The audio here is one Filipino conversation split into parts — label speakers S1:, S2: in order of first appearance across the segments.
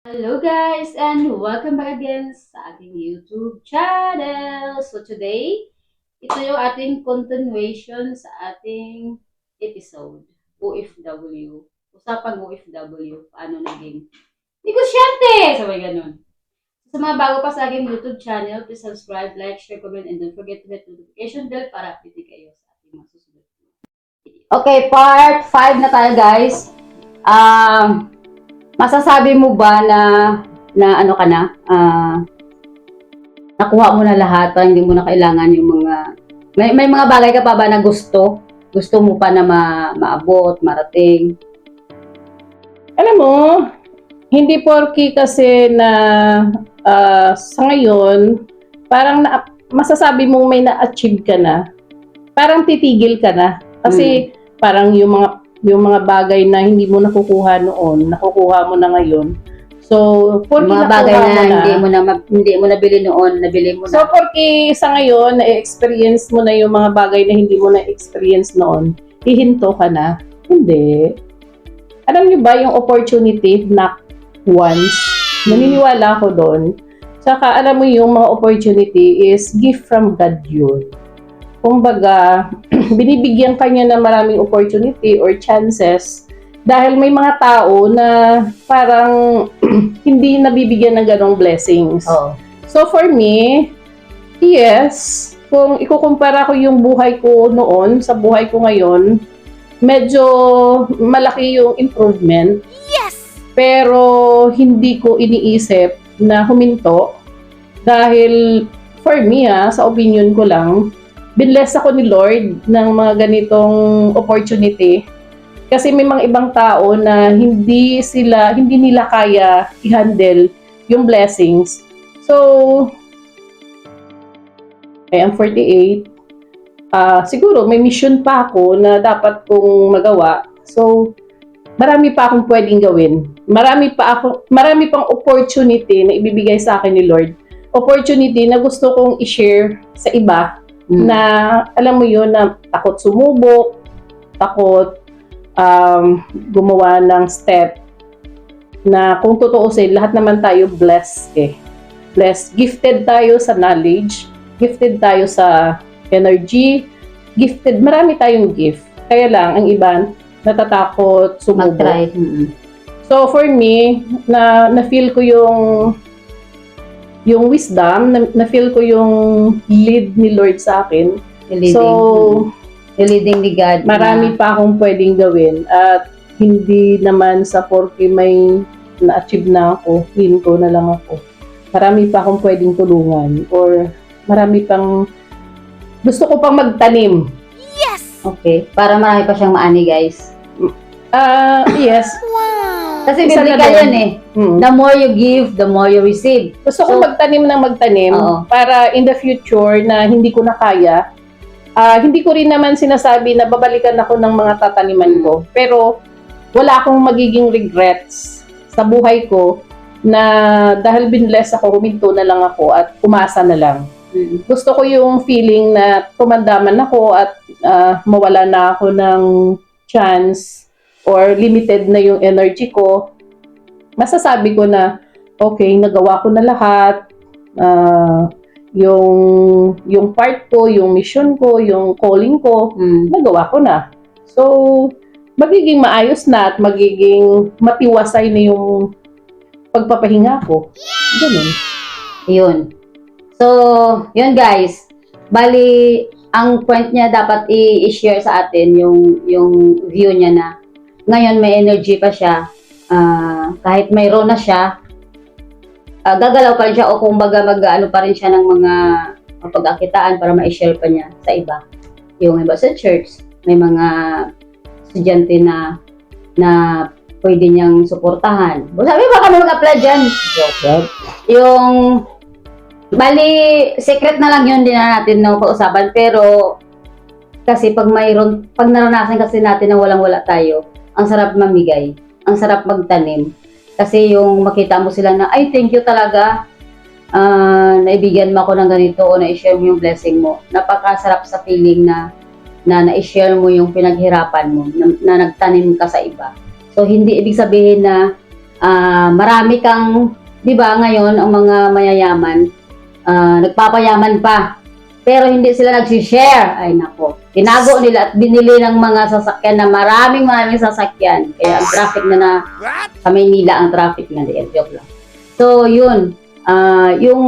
S1: Hello guys and welcome back again sa ating YouTube channel. So today, ito yung ating continuation sa ating episode, OFW. Usapang OFW, paano naging negosyante! Sabay ganun. Sa mga bago pa sa aking YouTube channel, please subscribe, like, share, comment, and don't forget to hit the notification bell para update kayo sa ating mga susunod. Okay, part 5 na tayo guys. Masasabi mo ba na ano ka na, nakuha mo na lahat, parang hindi mo na kailangan yung mga, may mga bagay ka pa ba na gusto mo pa na maabot, marating?
S2: Alam mo, hindi porky kasi na sa ngayon, parang masasabi mong may na-achieve ka na, parang titigil ka na. Kasi parang yung mga bagay na hindi mo nakukuha noon, nakukuha mo na ngayon. So, porky
S1: Mga bagay
S2: nakuha
S1: na
S2: mo na,
S1: hindi mo nabili noon, nabili mo
S2: so
S1: na.
S2: porky sa ngayon, na-experience mo na yung mga bagay na hindi mo na-experience noon, hihinto ka na. Hindi. Alam niyo ba yung opportunity knock once? Naniniwala ako doon. Saka alam mo yung mga opportunity is gift from God yun. Kumbaga, binibigyan ka niya ng maraming opportunity or chances dahil may mga tao na parang hindi nabibigyan ng ganong blessings.
S1: Oo.
S2: So for me, yes, kung ikukumpara ko yung buhay ko noon sa buhay ko ngayon, medyo malaki yung improvement.
S3: Yes!
S2: Pero hindi ko iniisip na huminto dahil for me sa opinion ko lang, binless ako ni Lord ng mga ganitong opportunity. Kasi may mga ibang tao na hindi nila kaya i-handle yung blessings. So, I am 48. Siguro may mission pa ako na dapat kong magawa. So, marami pa akong pwedeng gawin. Marami pang opportunity na ibibigay sa akin ni Lord. Opportunity na gusto kong i-share sa iba na alam mo yun na takot sumubok, takot gumawa ng step na kung tutuusin, lahat naman tayo blessed eh. Blessed. Gifted tayo sa knowledge, gifted tayo sa energy, gifted. Marami tayong gift. Kaya lang, ang iba, natatakot sumubok.
S1: Mag-try.
S2: So for me, na-feel ko yung wisdom, na-feel ko yung lead ni Lord sa akin.
S1: Yung leading ni God.
S2: Marami pa akong pwedeng gawin at hindi naman sa porke may na-achieve na ako, hinto na lang ako. Marami pa akong pwedeng tulungan or marami pang gusto ko pang magtanim.
S3: Yes!
S1: Okay, para marami pa siyang maani guys.
S2: Yes.
S3: Wow!
S1: Kasi
S2: Isa na
S1: bibigyan
S2: doon.
S1: yan eh. The more you give, the more you receive.
S2: Gusto ko magtanim
S1: Oo.
S2: para in the future na hindi ko na kaya. Hindi ko rin naman sinasabi na babalikan ako ng mga tataniman ko. Pero wala akong magiging regrets sa buhay ko na dahil binless ako, huminto na lang ako at umasa na lang. Gusto ko yung feeling na tumandaman ako at mawala na ako ng chance or limited na yung energy ko. Masasabi ko na okay, nagawa ko na lahat. Yung part ko, yung mission ko, yung calling ko, nagawa ko na. So, magiging maayos na at magiging matiwasay na yung pagpapahinga ko. Ganun.
S1: Yun. So, yun guys. Bali, ang point niya dapat i-share sa atin yung view niya na ngayon may energy pa siya. Kahit mayroon na siya, gagalaw pa rin siya o kumbaga mag-ano pa rin siya ng mga pag-akitaan para ma-share pa niya sa iba. Yung iba sa church, may mga estudyante na pwede niyang suportahan. Sabi ba kami mag-apply dyan? Joke. Yung bali, secret na lang yun, din na natin pag-usapan. Pero kasi pag naranasan kasi natin na walang-wala tayo, ang sarap mamigay, ang sarap magtanim. Kasi yung makita mo sila na, ay, thank you talaga. Naibigyan mo ako ng ganito o na-share mo yung blessing mo. Napakasarap sa feeling na na-share mo yung pinaghirapan mo, na nagtanim ka sa iba. So, hindi ibig sabihin na marami kang, di ba ngayon, ang mga mayayaman, nagpapayaman pa. Pero hindi sila nagsishare. Ay nako, tinago nila at binili ng mga sasakyan na maraming sasakyan. Kaya ang traffic na sa Maynila, ang traffic na joke lang. So yun, yung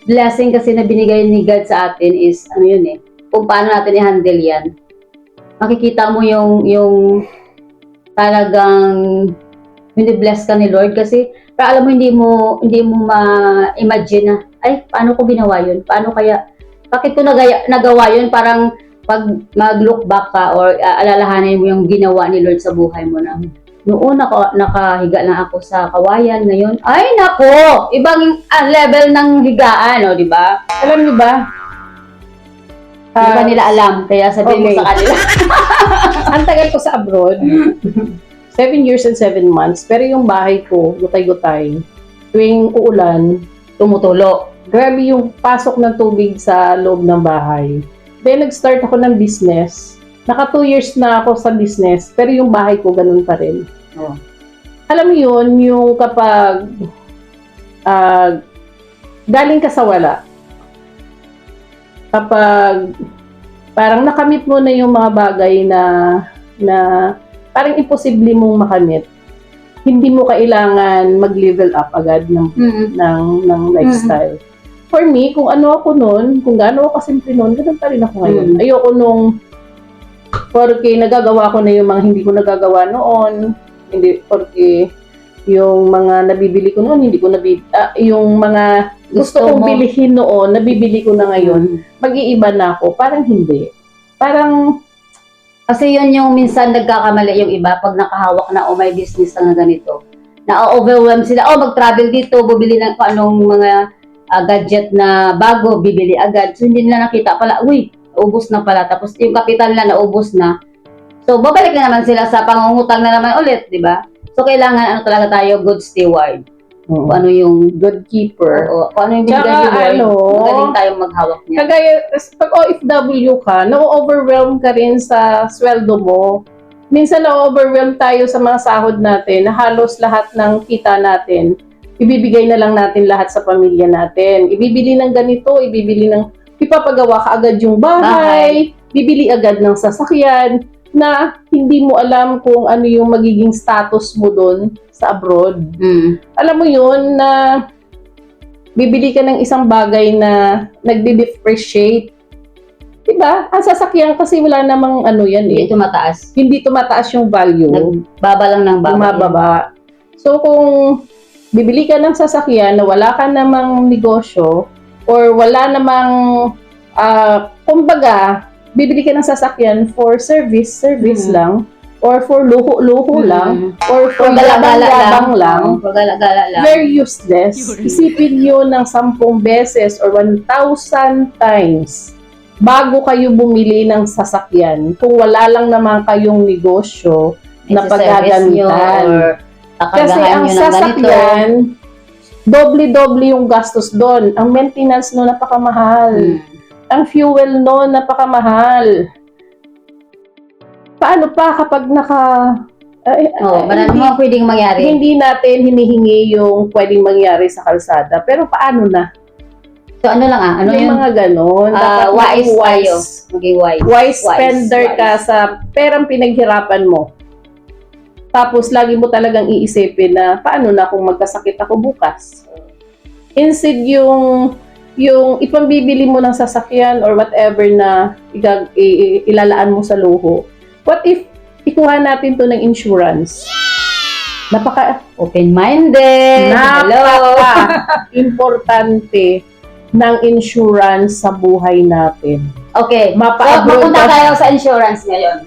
S1: blessing kasi na binigay ni God sa atin is, ano yun kung paano natin i-handle yan. Makikita mo yung talagang bless ka ni Lord kasi pero alam mo hindi mo ma-imagine na ay paano ko ginawa yun? Paano kaya bakit ko nagawa yun? Parang pag mag-look back ka or alalahanin mo yung ginawa ni Lord sa buhay mo na noon nakahiga lang ako sa kawayan, ngayon ay nako, ibang level ng higaan, di ba?
S2: Alam niyo ba?
S1: Hindi ba nila alam? Kaya sabihin mo
S2: okay.
S1: sa kanila.
S2: Ang tagal ko sa abroad. 7 years and 7 months. Pero yung bahay ko, gutay-gutay. Tuwing uulan,
S1: Tumutulo.
S2: grabe yung pasok ng tubig sa loob ng bahay. Then, nag-start ako ng business. Naka 2 years na ako sa business, pero yung bahay ko, ganun pa rin.
S1: Oh.
S2: Alam mo yun, yung kapag galing ka sa wala, kapag parang nakamit mo na yung mga bagay na parang imposible mong makamit, hindi mo kailangan mag-level up agad ng lifestyle. For me, kung ano ako noon, kung gaano ako kasimple noon, ganun pa rin ako ngayon. Ayoko nung porque nagagawa ko na yung mga hindi ko nagagawa noon, hindi porque yung mga nabibili ko noon, hindi ko yung mga gusto kong bilihin noon, nabibili ko na ngayon, mag-iiba na ako. Parang hindi. Parang
S1: kasi yun yung minsan nagkakamali yung iba pag nakahawak na may business na ganito. Na-overwhelm sila, mag-travel dito, bubili ng anong mga gadget na bago, bibili agad. So hindi nila nakita pala, ubos na pala. Tapos yung kapital na naubos na. So babalik na naman sila sa pangungutang na naman ulit, di ba? So kailangan talaga tayo good steward. Kung ano yung
S2: good keeper.
S1: Kung ano yung binigay ni Lord, magaling tayong maghawak niya.
S2: Kagaya, pag OFW ka, na-overwhelm ka rin sa sweldo mo. Minsan na-overwhelm tayo sa mga sahod natin, na halos lahat ng kita natin, ibibigay na lang natin lahat sa pamilya natin. Ibibili ng ganito, ipapagawa ka agad yung bahay, bibili agad ng sasakyan, na hindi mo alam kung ano yung magiging status mo doon sa abroad. Alam mo yun na bibili ka ng isang bagay na nagde-depreciate. Diba? Ang sasakyan kasi wala namang yan
S1: Hindi tumataas.
S2: Hindi tumataas yung value.
S1: Nagbaba lang ng baba.
S2: Bumababa. So kung bibili ka ng sasakyan na wala ka namang negosyo or wala namang kumbaga bibili ka ng sasakyan for service lang, or for luho-luho lang, or for galagala lang, very useless. Isipin nyo ng 10 beses or 1,000 times bago kayo bumili ng sasakyan kung wala lang naman kayong negosyo na paggagamitan. Kasi ang sasakyan, doble-doble yung gastos doon. Ang maintenance no, napakamahal. Ang fuel no, napakamahal. Paano pa kapag
S1: marami mga pwedeng mangyari.
S2: Hindi natin hinihingi yung pwedeng mangyari sa kalsada. Pero paano na?
S1: So ano lang ano
S2: yung
S1: yun?
S2: mga ganon. Dapat
S1: Wise tayo. Maging wise.
S2: Wise spender ka sa perang pinaghirapan mo. Tapos lagi mo talagang iisipin na paano na kung magkasakit ako bukas. Instead yung ipambibili mo ng sasakyan or whatever na ilalaan mo sa luho. What if ikuha natin to ng insurance? Napaka
S1: open-minded.
S2: Importante ng insurance sa buhay natin.
S1: Okay.
S2: Mapa-abroad
S1: Mapunta tayo sa insurance ngayon.